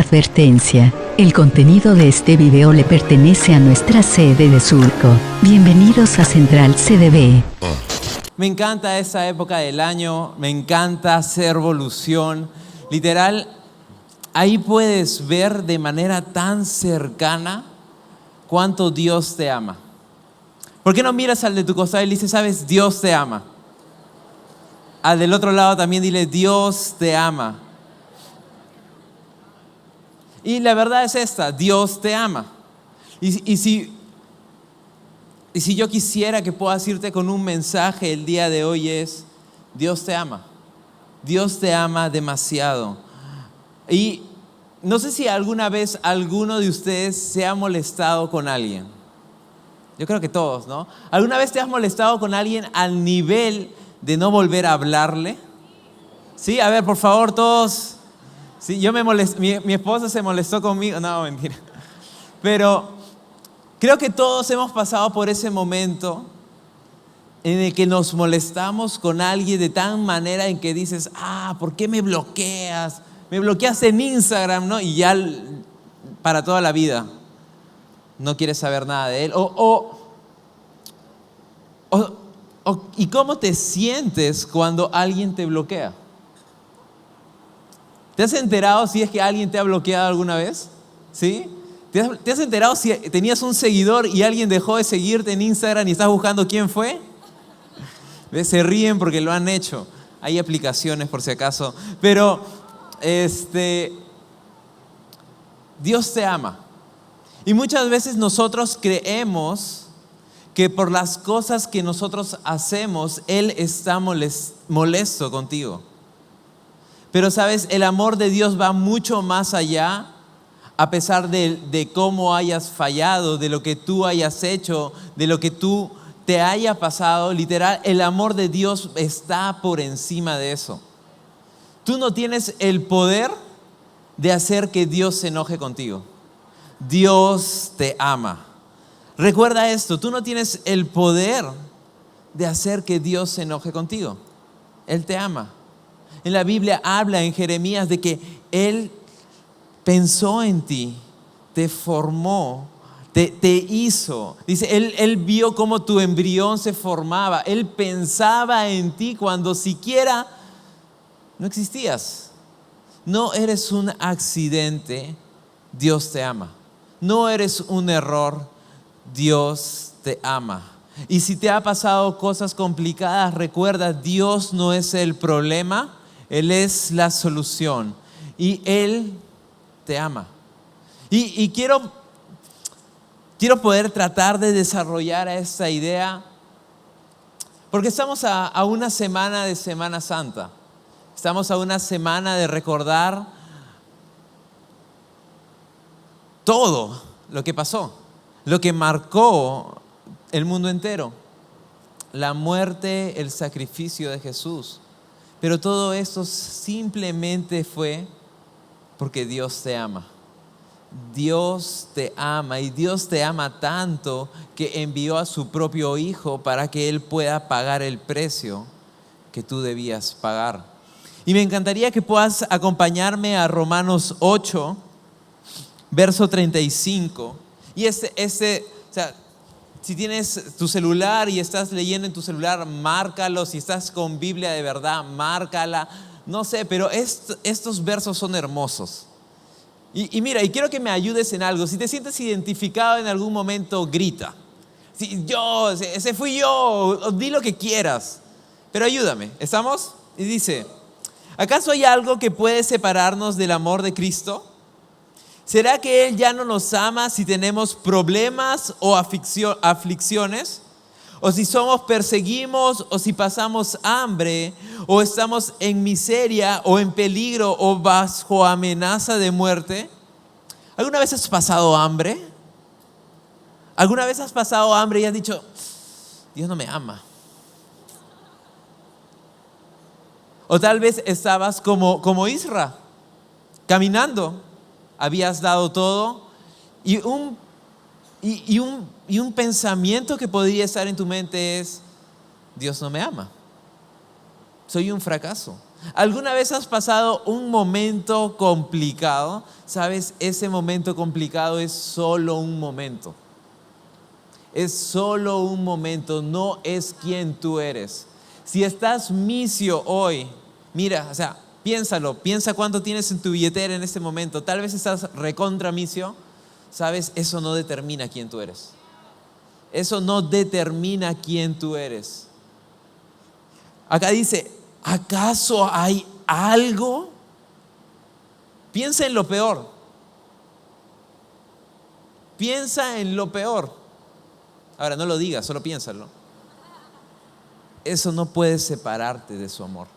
Advertencia. El contenido de este video le pertenece a nuestra sede de Surco. Bienvenidos a Central CDB. Me encanta esa época del año, me encanta hacer evolución. Literal, ahí puedes ver de manera tan cercana cuánto Dios te ama. ¿Por qué no miras al de tu costado y le dices, sabes, Dios te ama? Al del otro lado también dile, Dios te ama. Y la verdad es esta, Dios te ama. Y si yo quisiera que puedas irte con un mensaje el día de hoy es, Dios te ama. Dios te ama demasiado. Y no sé si alguna vez alguno de ustedes se ha molestado con alguien. Yo creo que todos, ¿no? ¿Alguna vez te has molestado con alguien al nivel de no volver a hablarle? Sí, a ver, por favor, todos. Sí, yo me molesté, mi esposa se molestó conmigo. No, mentira. Pero creo que todos hemos pasado por ese momento en el que nos molestamos con alguien de tal manera en que dices, ¿por qué me bloqueas? Me bloqueas en Instagram, ¿no? Y ya para toda la vida no quieres saber nada de él. ¿Y cómo te sientes cuando alguien te bloquea? ¿Te has enterado si es que alguien te ha bloqueado alguna vez? ¿Sí? ¿Te has enterado si tenías un seguidor y alguien dejó de seguirte en Instagram y estás buscando quién fue? Se ríen porque lo han hecho. Hay aplicaciones por si acaso. Pero Dios te ama. Y muchas veces nosotros creemos que por las cosas que nosotros hacemos, Él está molesto contigo. Pero sabes, el amor de Dios va mucho más allá, a pesar de cómo hayas fallado, de lo que tú hayas hecho, de lo que tú te haya pasado. Literal, el amor de Dios está por encima de eso. Tú no tienes el poder de hacer que Dios se enoje contigo. Dios te ama. Recuerda esto, tú no tienes el poder de hacer que Dios se enoje contigo. Él te ama. En la Biblia habla en Jeremías de que Él pensó en ti, te formó, te hizo. Dice, Él vio cómo tu embrión se formaba. Él pensaba en ti cuando siquiera no existías. No eres un accidente, Dios te ama. No eres un error, Dios te ama. Y si te ha pasado cosas complicadas, recuerda, Dios no es el problema, Él es la solución. Y Él te ama. Y quiero poder tratar de desarrollar esta idea, porque estamos a una semana de Semana Santa. Estamos a una semana de recordar todo lo que pasó, lo que marcó el mundo entero. La muerte, el sacrificio de Jesús. Pero todo esto simplemente fue porque Dios te ama. Dios te ama y Dios te ama tanto que envió a su propio Hijo para que Él pueda pagar el precio que tú debías pagar. Y me encantaría que puedas acompañarme a Romanos 8, verso 35. Y o sea, si tienes tu celular y estás leyendo en tu celular, márcalo. Si estás con Biblia de verdad, márcala. No sé, pero estos versos son hermosos. Y mira, y quiero que me ayudes en algo. Si te sientes identificado en algún momento, grita. Ese fui yo, o di lo que quieras. Pero ayúdame, ¿estamos? Y dice, ¿acaso hay algo que puede separarnos del amor de Cristo? ¿Será que Él ya no nos ama si tenemos problemas o aflicciones? ¿O si somos perseguidos o si pasamos hambre o estamos en miseria o en peligro o bajo amenaza de muerte? ¿Alguna vez has pasado hambre? ¿Alguna vez has pasado hambre y has dicho, Dios no me ama? O tal vez estabas como Isra, caminando. Habías dado todo y un pensamiento que podría estar en tu mente es, Dios no me ama. soy un fracaso. ¿Alguna vez has pasado un momento complicado? ¿Sabes? Ese momento complicado es solo un momento. Es solo un momento, no es quien tú eres. Si estás misio hoy, mira, piénsalo, piensa cuánto tienes en tu billetera en este momento. Tal vez estás recontra misio. ¿Sabes? Eso no determina quién tú eres. Eso no determina quién tú eres. Acá dice, ¿acaso hay algo? Piensa en lo peor. Piensa en lo peor. Ahora, no lo digas, solo piénsalo. Eso no puede separarte de su amor.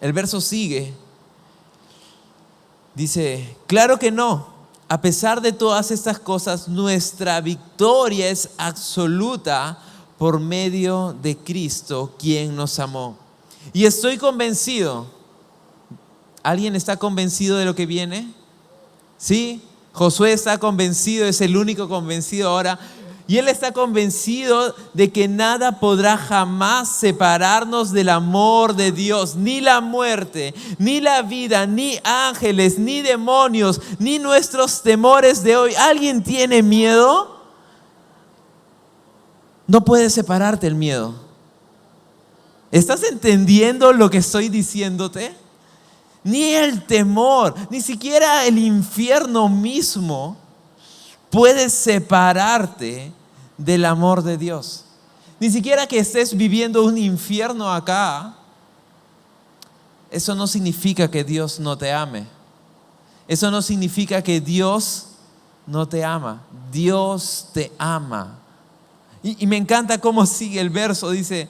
El verso sigue. Dice, claro que no. A pesar de todas estas cosas, nuestra victoria es absoluta por medio de Cristo, quien nos amó. Y estoy convencido. ¿Alguien está convencido de lo que viene? ¿Sí? Josué está convencido, es el único convencido ahora. Y él está convencido de que nada podrá jamás separarnos del amor de Dios. Ni la muerte, ni la vida, ni ángeles, ni demonios, ni nuestros temores de hoy. ¿Alguien tiene miedo? No puede separarte el miedo. ¿Estás entendiendo lo que estoy diciéndote? Ni el temor, ni siquiera el infierno mismo puede separarte del amor de Dios. Ni siquiera que estés viviendo un infierno acá, eso no significa que Dios no te ame. Eso no significa que Dios no te ama. Dios te ama. Y me encanta cómo sigue el verso, dice,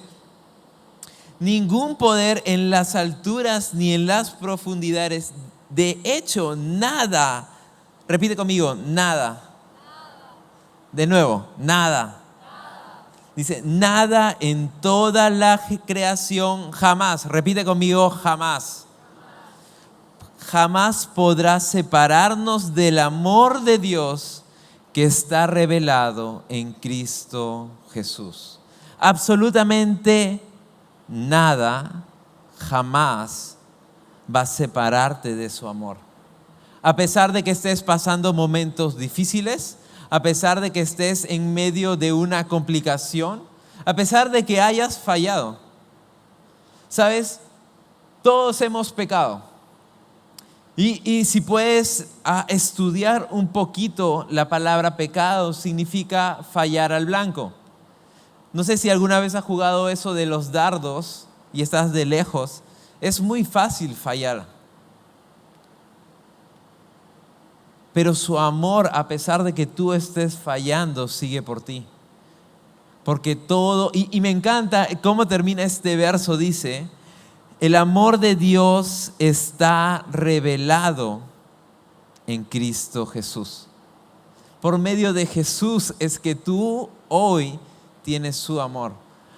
ningún poder en las alturas ni en las profundidades, de hecho, nada, repite conmigo, nada. De nuevo, nada. Dice, nada en toda la creación jamás, repite conmigo, jamás. Jamás podrá separarnos del amor de Dios que está revelado en Cristo Jesús. Absolutamente nada jamás va a separarte de su amor. A pesar de que estés pasando momentos difíciles, a pesar de que estés en medio de una complicación, a pesar de que hayas fallado. ¿Sabes? Todos hemos pecado. Y si puedes estudiar un poquito la palabra pecado, significa fallar al blanco. No sé si alguna vez has jugado eso de los dardos y estás de lejos. Es muy fácil fallar. Pero su amor, a pesar de que tú estés fallando, sigue por ti. Porque todo, y me encanta cómo termina este verso, dice, el amor de Dios está revelado en Cristo Jesús. Por medio de Jesús es que tú hoy tienes su amor.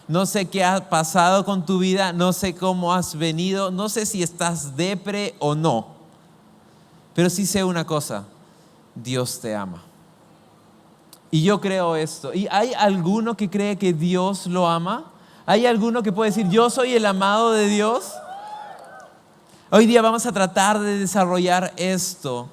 No sé qué ha pasado con tu vida, no sé cómo has venido, no sé si estás depre o no. Pero sí sé una cosa, Dios te ama. Y yo creo esto. ¿Y hay alguno que cree que Dios lo ama? ¿Hay alguno que puede decir, yo soy el amado de Dios? Hoy día vamos a tratar de desarrollar esto.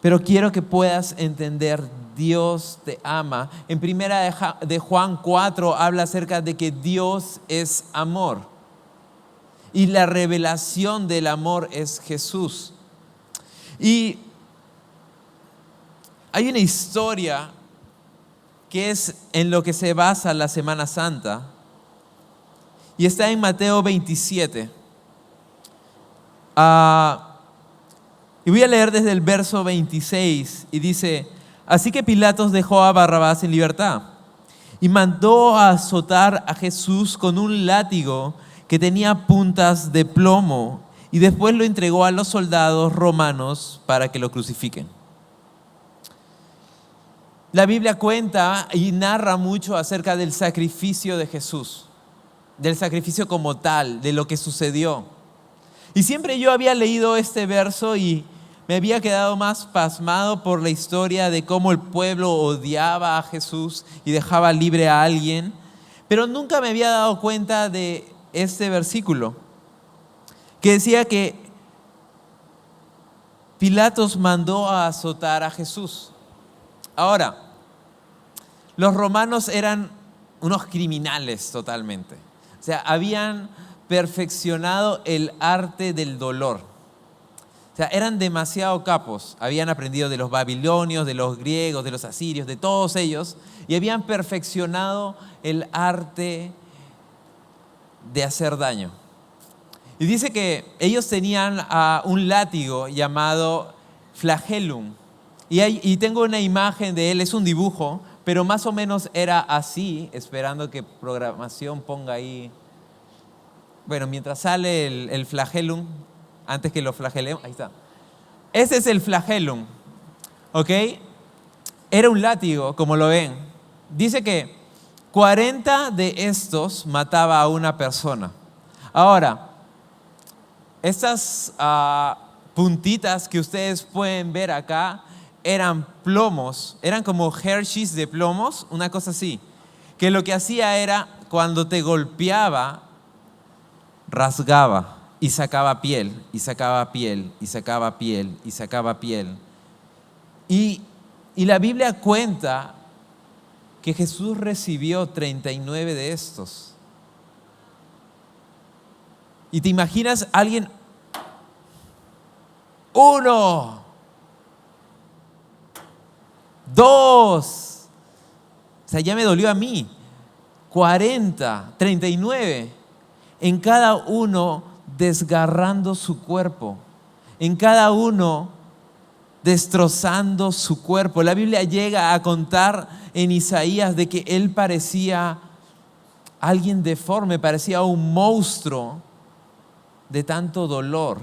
Pero quiero que puedas entender, Dios te ama. En primera de Juan 4 habla acerca de que Dios es amor. Y la revelación del amor es Jesús. Y hay una historia que es en lo que se basa la Semana Santa. Y está en Mateo 27. Y voy a leer desde el verso 26. Y dice, así que Pilatos dejó a Barrabás en libertad y mandó a azotar a Jesús con un látigo que tenía puntas de plomo, y después lo entregó a los soldados romanos para que lo crucifiquen. La Biblia cuenta y narra mucho acerca del sacrificio de Jesús, del sacrificio como tal, de lo que sucedió. Y siempre yo había leído este verso y me había quedado más pasmado por la historia de cómo el pueblo odiaba a Jesús y dejaba libre a alguien, pero nunca me había dado cuenta de este versículo que decía que Pilatos mandó a azotar a Jesús. Ahora, los romanos eran unos criminales totalmente. O sea, habían perfeccionado el arte del dolor. O sea, eran demasiado capos. Habían aprendido de los babilonios, de los griegos, de los asirios, de todos ellos, y habían perfeccionado el arte de hacer daño. Y dice que ellos tenían un látigo llamado flagellum. Y tengo una imagen de él, es un dibujo, pero más o menos era así, esperando que programación ponga ahí. Bueno, mientras sale el flagellum, antes que lo flagelemos, ahí está. Ese es el flagellum, ¿ok? Era un látigo, como lo ven. Dice que 40 de estos mataba a una persona. Ahora, estas puntitas que ustedes pueden ver acá eran plomos, eran como Hershey's de plomos, una cosa así, que lo que hacía era, cuando te golpeaba, rasgaba y sacaba piel, y sacaba piel, y sacaba piel, y sacaba piel. Y la Biblia cuenta que Jesús recibió 39 de estos. Y te imaginas a alguien, 1, 2, o sea, ya me dolió a mí, 40, 39, en cada uno desgarrando su cuerpo, en cada uno destrozando su cuerpo. La Biblia llega a contar en Isaías de que él parecía alguien deforme, parecía un monstruo de tanto dolor,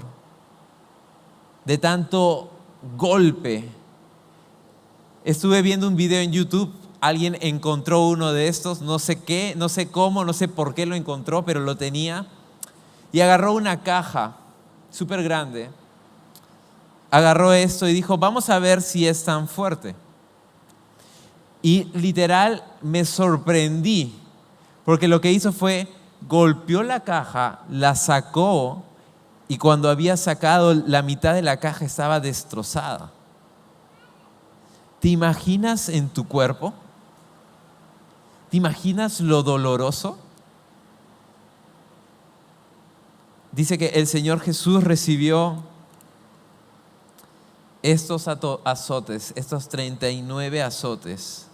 de tanto golpe. Estuve viendo un video en YouTube, alguien encontró uno de estos, no sé qué, no sé cómo, no sé por qué lo encontró, pero lo tenía. Y agarró una caja súper grande, agarró esto y dijo, vamos a ver si es tan fuerte. Y literal me sorprendí, porque lo que hizo fue, golpeó la caja, la sacó, y cuando había sacado, la mitad de la caja estaba destrozada. ¿Te imaginas en tu cuerpo? ¿Te imaginas lo doloroso? Dice que el Señor Jesús recibió estos azotes, estos 39 azotes.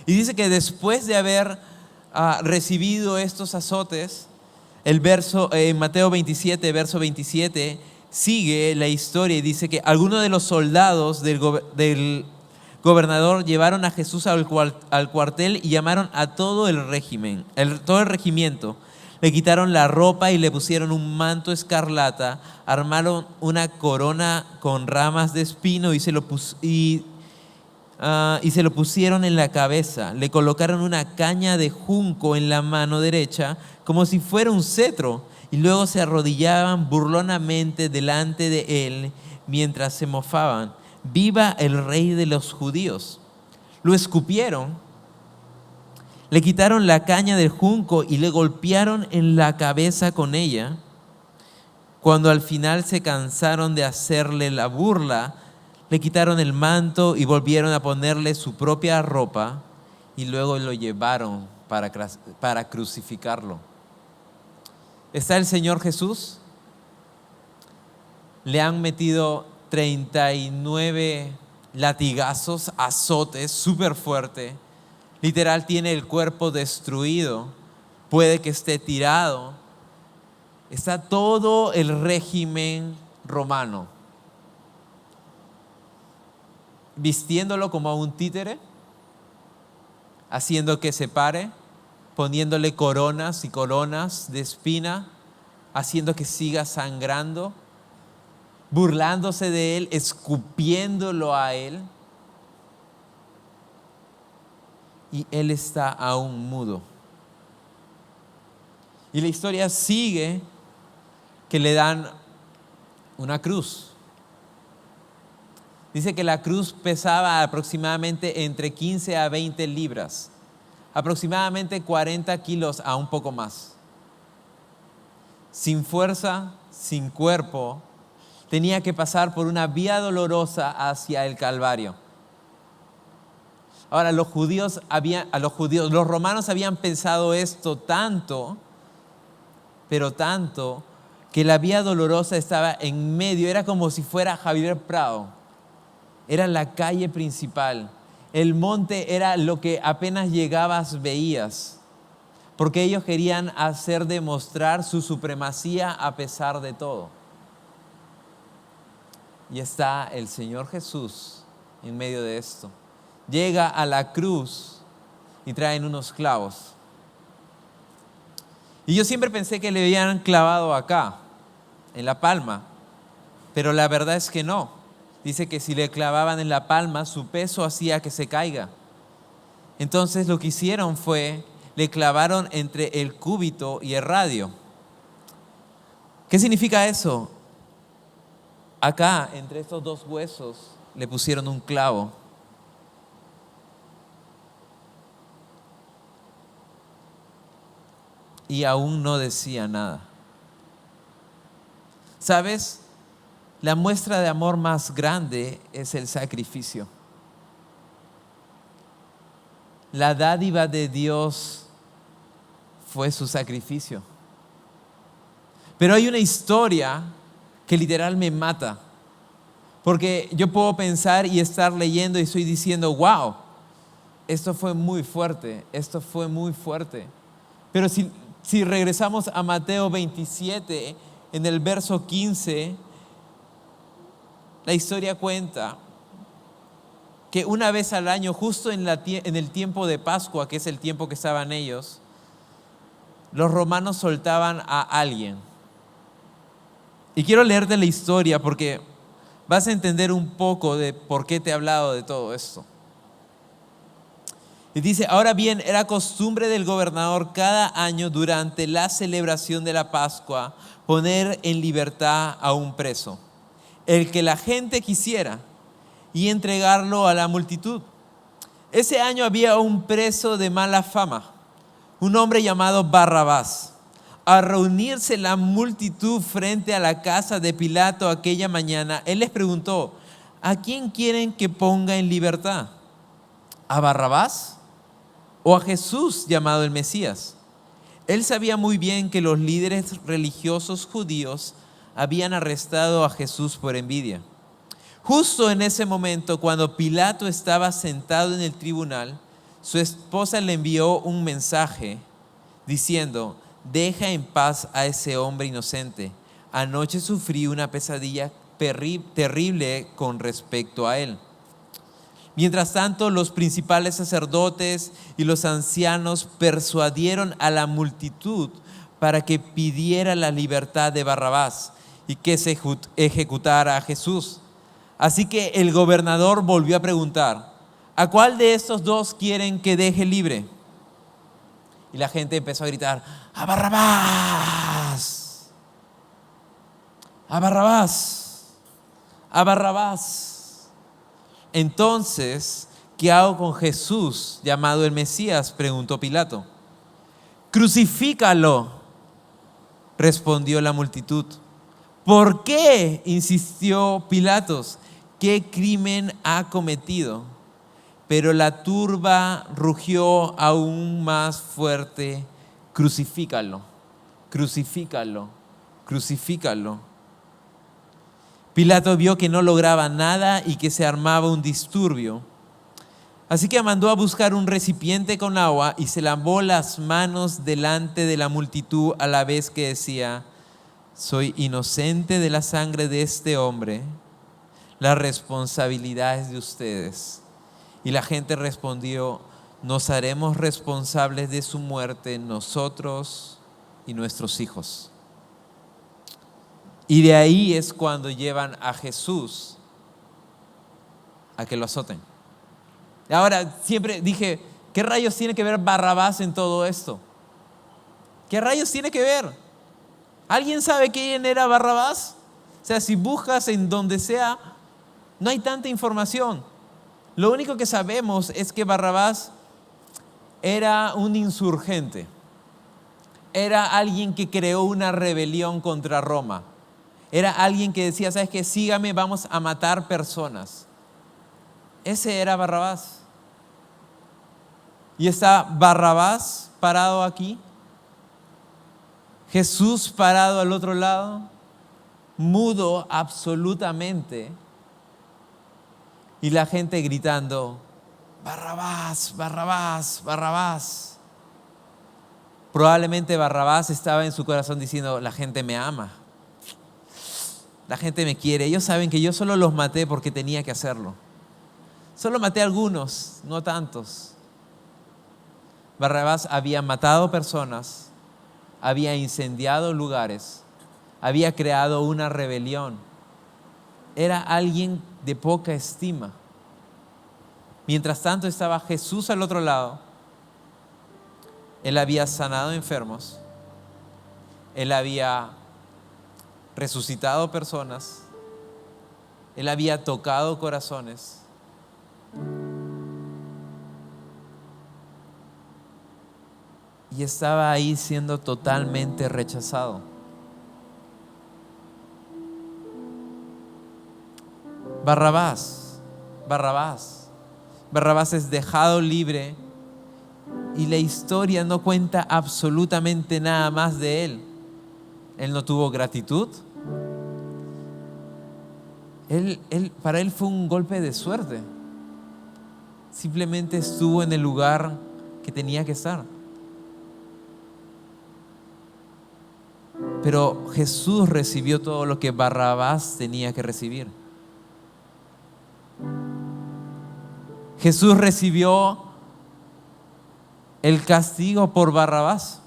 Y dice que después de haber recibido estos azotes, el verso, en Mateo 27, verso 27, sigue la historia y dice que algunos de los soldados del gobernador llevaron a Jesús al cuartel y llamaron a todo el regimiento. Le quitaron la ropa y le pusieron un manto escarlata, armaron una corona con ramas de espino y se lo pusieron en la cabeza. Le colocaron una caña de junco en la mano derecha como si fuera un cetro, y luego se arrodillaban burlonamente delante de él mientras se mofaban. ¡Viva el rey de los judíos! Lo escupieron, le quitaron la caña del junco y le golpearon en la cabeza con ella. Cuando al final se cansaron de hacerle la burla, le quitaron el manto y volvieron a ponerle su propia ropa, y luego lo llevaron para crucificarlo. ¿Está el Señor Jesús? Le han metido 39 latigazos, azotes, súper fuerte. Literal, tiene el cuerpo destruido, puede que esté tirado. Está todo el régimen romano vistiéndolo como a un títere, haciendo que se pare, poniéndole coronas y coronas de espina, haciendo que siga sangrando, burlándose de él, escupiéndolo a él. Y él está aún mudo. Y la historia sigue que le dan una cruz. Dice que la cruz pesaba aproximadamente entre 15 a 20 libras, aproximadamente 40 kilos a un poco más. Sin fuerza, sin cuerpo, tenía que pasar por una vía dolorosa hacia el Calvario. Ahora, los romanos habían pensado esto tanto, pero tanto, que la vía dolorosa estaba en medio, era como si fuera Javier Prado, era la calle principal, el monte era lo que apenas llegabas veías, porque ellos querían hacer demostrar su supremacía a pesar de todo. Y está el Señor Jesús en medio de esto. Llega a la cruz y traen unos clavos. Y yo siempre pensé que le habían clavado acá, en la palma, pero la verdad es que no. Dice que si le clavaban en la palma, su peso hacía que se caiga. Entonces lo que hicieron fue, le clavaron entre el cúbito y el radio. ¿Qué significa eso? Acá, entre estos dos huesos, le pusieron un clavo. Y aún no decía nada. ¿Sabes? La muestra de amor más grande es el sacrificio. La dádiva de Dios fue su sacrificio. Pero hay una historia que literal me mata. Porque yo puedo pensar y estar leyendo y estoy diciendo, wow, esto fue muy fuerte, esto fue muy fuerte. Pero si regresamos a Mateo 27, en el verso 15, la historia cuenta que una vez al año, justo en el tiempo de Pascua, que es el tiempo que estaban ellos, los romanos soltaban a alguien. Y quiero leerte la historia porque vas a entender un poco de por qué te he hablado de todo esto. Y dice, ahora bien, era costumbre del gobernador cada año durante la celebración de la Pascua poner en libertad a un preso, el que la gente quisiera, y entregarlo a la multitud. Ese año había un preso de mala fama, un hombre llamado Barrabás. Al reunirse la multitud frente a la casa de Pilato aquella mañana, él les preguntó, ¿a quién quieren que ponga en libertad? ¿A Barrabás o a Jesús llamado el Mesías? Él sabía muy bien que los líderes religiosos judíos habían arrestado a Jesús por envidia. Justo en ese momento, cuando Pilato estaba sentado en el tribunal, su esposa le envió un mensaje diciendo, deja en paz a ese hombre inocente. Anoche sufrí una pesadilla terrible con respecto a él. Mientras tanto, los principales sacerdotes y los ancianos persuadieron a la multitud para que pidiera la libertad de Barrabás y que se ejecutara a Jesús. Así que el gobernador volvió a preguntar, ¿a cuál de estos dos quieren que deje libre? Y la gente empezó a gritar, ¡a Barrabás! ¡A Barrabás! ¡A Barrabás! Entonces, ¿qué hago con Jesús, llamado el Mesías?, preguntó Pilato. ¡Crucifícalo!, respondió la multitud. ¿Por qué?, insistió Pilatos. ¿Qué crimen ha cometido? Pero la turba rugió aún más fuerte. Crucifícalo, crucifícalo, crucifícalo. Pilato vio que no lograba nada y que se armaba un disturbio. Así que mandó a buscar un recipiente con agua y se lavó las manos delante de la multitud a la vez que decía, soy inocente de la sangre de este hombre. La responsabilidad es de ustedes. Y la gente respondió, nos haremos responsables de su muerte nosotros y nuestros hijos. Y de ahí es cuando llevan a Jesús a que lo azoten. Ahora, siempre dije, ¿qué rayos tiene que ver Barrabás en todo esto? ¿Qué rayos tiene que ver? ¿Alguien sabe quién era Barrabás? O sea, si buscas en donde sea, No hay tanta información. Lo único que sabemos es que Barrabás era un insurgente. Era alguien que creó una rebelión contra Roma. Era alguien que decía, ¿sabes qué? Sígame, vamos a matar personas. Ese era Barrabás. Y está Barrabás parado aquí, Jesús parado al otro lado, mudo absolutamente, y la gente gritando, Barrabás, Barrabás, Barrabás. Probablemente Barrabás estaba en su corazón diciendo, la gente me ama, la gente me quiere. Ellos saben que yo solo los maté porque tenía que hacerlo. Solo maté a algunos, no tantos. Barrabás había matado personas, había incendiado lugares, había creado una rebelión. Era alguien de poca estima. Mientras tanto estaba Jesús al otro lado. Él había sanado enfermos. Él había resucitado personas. Él había tocado corazones. Y estaba ahí siendo totalmente rechazado. Barrabás es dejado libre y la historia no cuenta absolutamente nada más de él. Él no tuvo gratitud. Para él fue un golpe de suerte. Simplemente estuvo en el lugar que tenía que estar. Pero Jesús recibió todo lo que Barrabás tenía que recibir. Jesús recibió el castigo por Barrabás.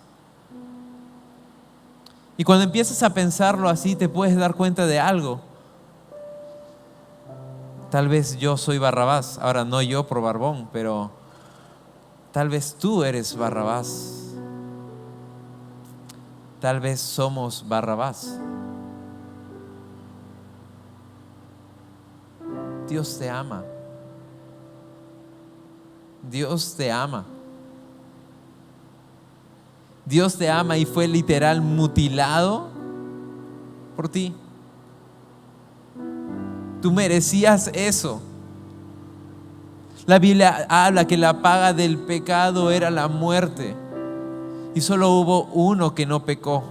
Y cuando empiezas a pensarlo así, te puedes dar cuenta de algo. Tal vez yo soy Barrabás, ahora no yo por barbón, pero tal vez tú eres Barrabás. Tal vez somos Barrabás. Dios te ama. Dios te ama. Dios te ama y fue literal mutilado por ti. Tú merecías eso. La Biblia habla que la paga del pecado era la muerte. Y solo hubo uno que no pecó.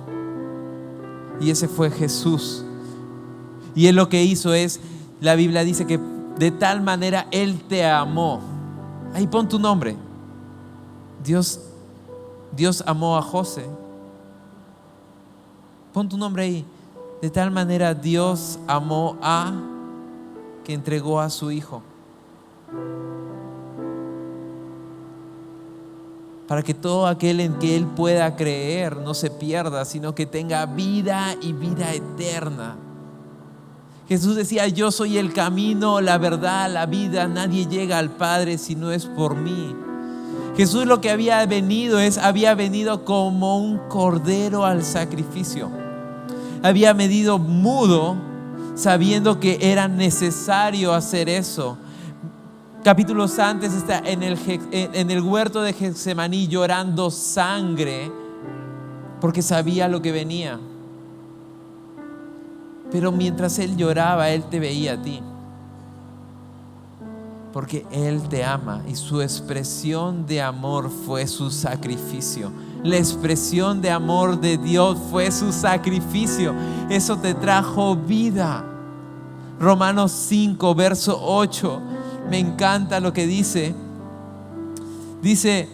Y ese fue Jesús. Y Él lo que hizo es, la Biblia dice que de tal manera Él te amó. Ahí pon tu nombre. Dios amó a José. Pon tu nombre ahí. De tal manera Dios amó a que entregó a su Hijo. Para que todo aquel en que Él pueda creer no se pierda, sino que tenga vida y vida eterna. Jesús decía, yo soy el camino, la verdad, la vida. Nadie llega al Padre si no es por mí. Jesús lo que había venido como un cordero al sacrificio. Había venido mudo, sabiendo que era necesario hacer eso. Capítulos antes está en el huerto de Getsemaní llorando sangre porque sabía lo que venía. Pero mientras Él lloraba, Él te veía a ti. Porque Él te ama y su expresión de amor fue su sacrificio. La expresión de amor de Dios fue su sacrificio. Eso te trajo vida. Romanos 5, verso 8. Me encanta lo que dice. Dice,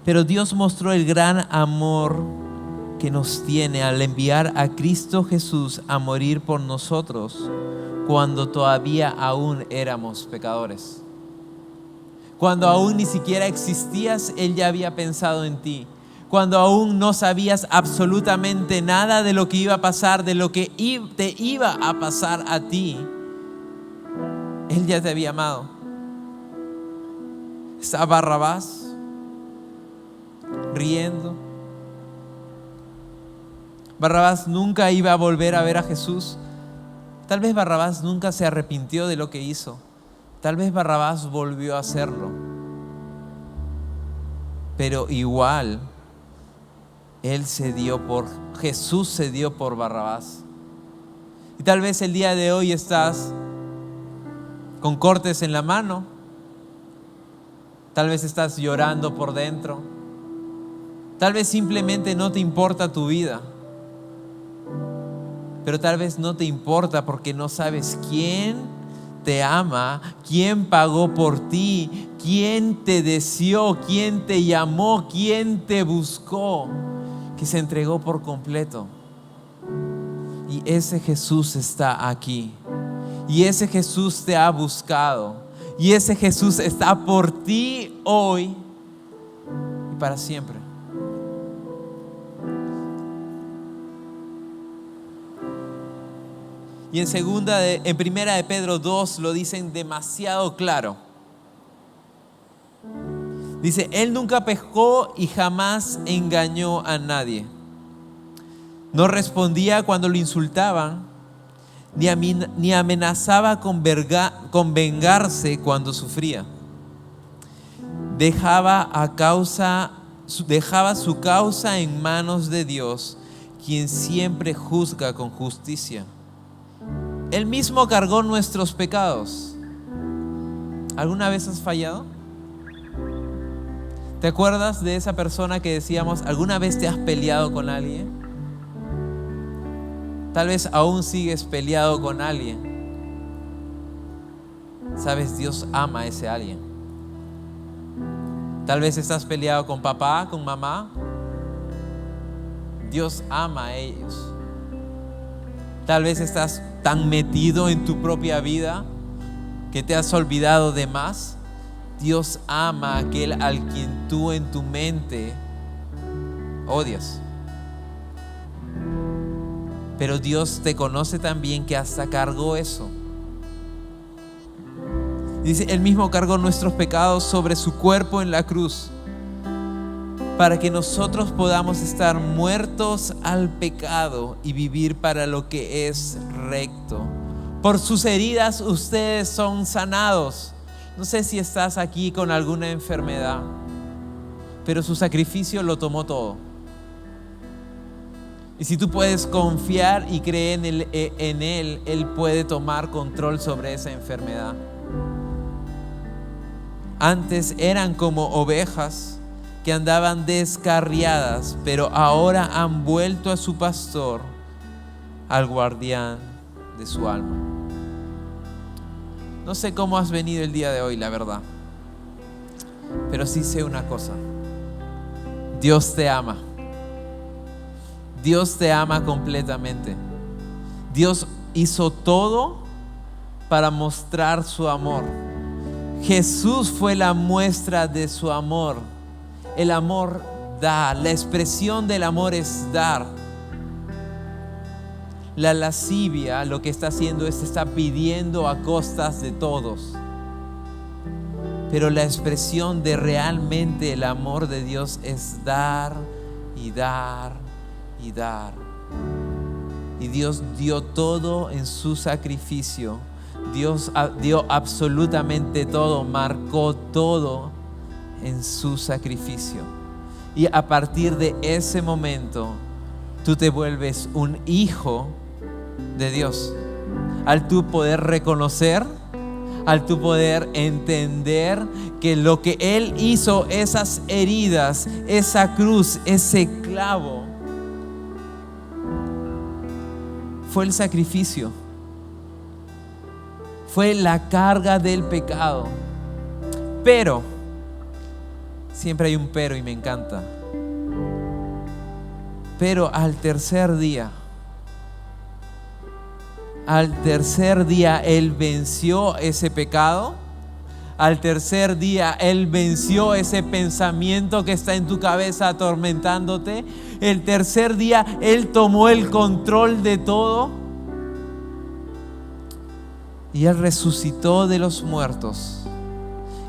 pero Dios mostró el gran amor que nos tiene al enviar a Cristo Jesús a morir por nosotros cuando todavía aún éramos pecadores. Cuando aún ni siquiera existías, Él ya había pensado en ti. Cuando aún no sabías absolutamente nada de lo que iba a pasar, de lo que te iba a pasar a ti, Él ya te había amado. Está Barrabás riendo. Barrabás nunca iba a volver a ver a Jesús. Tal vez Barrabás nunca se arrepintió de lo que hizo. Tal vez Barrabás volvió a hacerlo. Pero igual, Jesús se dio por Barrabás. Y tal vez el día de hoy estás con cortes en la mano. Tal vez estás llorando por dentro. Tal vez simplemente no te importa tu vida. Pero tal vez no te importa porque no sabes quién te ama, quién pagó por ti, quién te deseó, quién te llamó, quién te buscó, que se entregó por completo. Y ese Jesús está aquí. Y ese Jesús te ha buscado. Y ese Jesús está por ti hoy y para siempre. Y en primera de Pedro 2 lo dicen demasiado claro. Dice, Él nunca pecó y jamás engañó a nadie. No respondía cuando lo insultaban, ni amenazaba con vengarse cuando sufría. Dejaba su causa en manos de Dios, quien siempre juzga con justicia. Él mismo cargó nuestros pecados. ¿Alguna vez has fallado? ¿Te acuerdas de esa persona que decíamos, alguna vez te has peleado con alguien? Tal vez aún sigues peleado con alguien. Sabes, Dios ama a ese alguien. Tal vez estás peleado con papá, con mamá. Dios ama a ellos. Tal vez estás tan metido en tu propia vida que te has olvidado de más. Dios ama a aquel al quien tú en tu mente odias. Pero Dios te conoce tan bien que hasta cargó eso. Dice, Él mismo cargó nuestros pecados sobre su cuerpo en la cruz, para que nosotros podamos estar muertos al pecado y vivir para lo que es recto. Por sus heridas ustedes son sanados. No sé si estás aquí con alguna enfermedad, pero su sacrificio lo tomó todo. Y si tú puedes confiar y creer en Él, Él puede tomar control sobre esa enfermedad. Antes eran como ovejas que andaban descarriadas, pero ahora han vuelto a su pastor, al guardián de su alma. No sé cómo has venido el día de hoy, la verdad, pero sí sé una cosa: Dios te ama. Dios te ama completamente. Dios hizo todo para mostrar su amor. Jesús fue la muestra de su amor. El amor da, la expresión del amor es dar. La lascivia lo que está haciendo es está pidiendo a costas de todos. Pero la expresión de realmente el amor de Dios es dar y dar y dar. Y Dios dio todo en su sacrificio. Dios dio absolutamente todo, marcó todo en su sacrificio. Y a partir de ese momento, tú te vuelves un hijo de Dios. Al tú poder reconocer, al tú poder entender que lo que Él hizo, esas heridas, esa cruz, ese clavo, fue el sacrificio, fue la carga del pecado. Pero, siempre hay un pero y me encanta. Pero al tercer día Él venció ese pecado. Al tercer día Él venció ese pensamiento que está en tu cabeza atormentándote. El tercer día Él tomó el control de todo. Y Él resucitó de los muertos.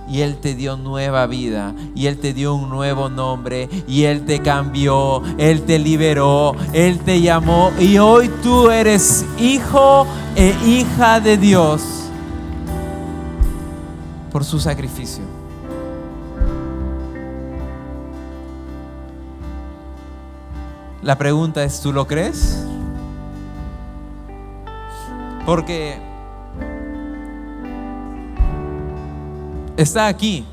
y Él te dio nueva vida, y Él te dio un nuevo nombre, y Él te cambió, Él te liberó, Él te llamó, y hoy tú eres hijo e hija de Dios por su sacrificio. La pregunta es, ¿tú lo crees? Porque está aquí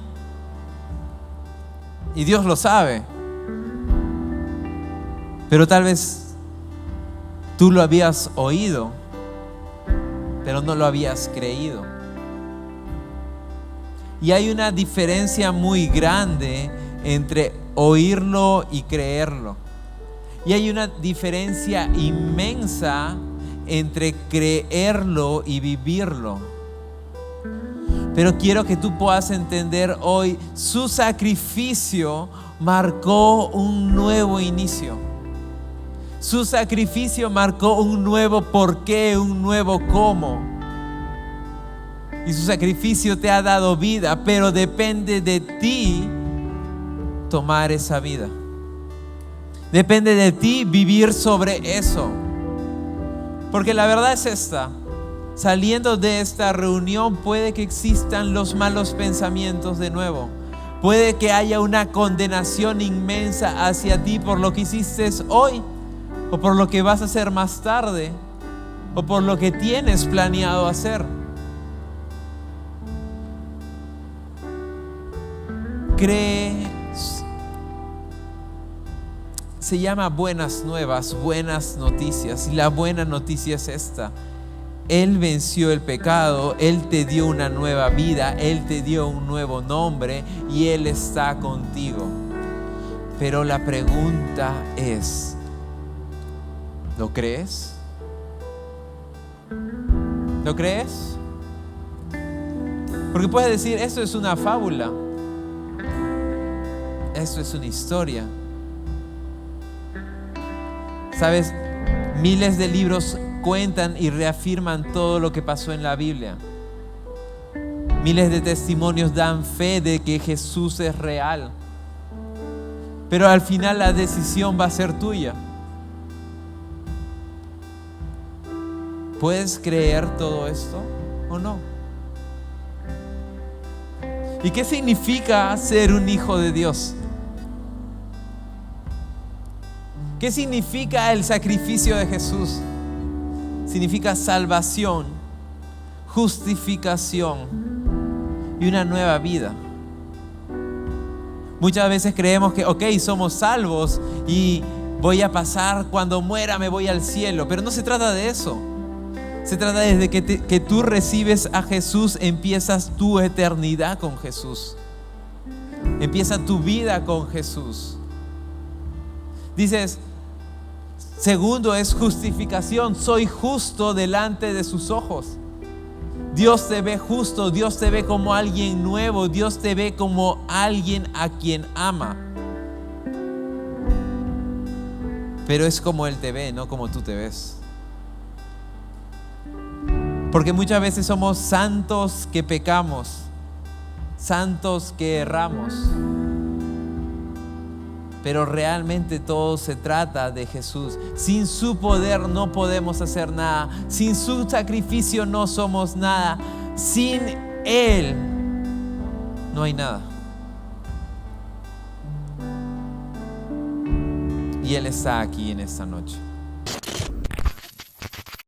y Dios lo sabe, pero tal vez tú lo habías oído, pero no lo habías creído. Y hay una diferencia muy grande entre oírlo y creerlo. Y hay una diferencia inmensa entre creerlo y vivirlo. Pero quiero que tú puedas entender hoy, su sacrificio marcó un nuevo inicio. Su sacrificio marcó un nuevo porqué, un nuevo cómo. Y su sacrificio te ha dado vida, pero depende de ti tomar esa vida. Depende de ti vivir sobre eso. Porque la verdad es esta: saliendo de esta reunión puede que existan los malos pensamientos de nuevo. Puede que haya una condenación inmensa hacia ti por lo que hiciste hoy, o por lo que vas a hacer más tarde, o por lo que tienes planeado hacer. Se llama buenas nuevas, buenas noticias. Y la buena noticia es esta: Él venció el pecado, Él te dio una nueva vida, Él te dio un nuevo nombre y Él está contigo. Pero la pregunta es, ¿lo crees? ¿Lo crees? Porque puedes decir, esto es una fábula, esto es una historia. ¿Sabes? Miles de libros cuentan y reafirman todo lo que pasó en la Biblia. Miles de testimonios dan fe de que Jesús es real. Pero al final la decisión va a ser tuya. ¿Puedes creer todo esto o no? ¿Y qué significa ser un hijo de Dios? ¿Qué significa el sacrificio de Jesús? Significa salvación, justificación y una nueva vida. Muchas veces creemos que, somos salvos y voy a pasar, cuando muera me voy al cielo. Pero no se trata de eso. Se trata desde que tú recibes a Jesús, empiezas tu eternidad con Jesús. Empieza tu vida con Jesús. Dices, segundo es justificación. Soy justo delante de sus ojos. Dios te ve justo, Dios te ve como alguien nuevo, Dios te ve como alguien a quien ama. Pero es como Él te ve, no como tú te ves. Porque muchas veces somos santos que pecamos, santos que erramos. Pero realmente todo se trata de Jesús. Sin su poder no podemos hacer nada. Sin su sacrificio no somos nada. Sin Él no hay nada. Y Él está aquí en esta noche.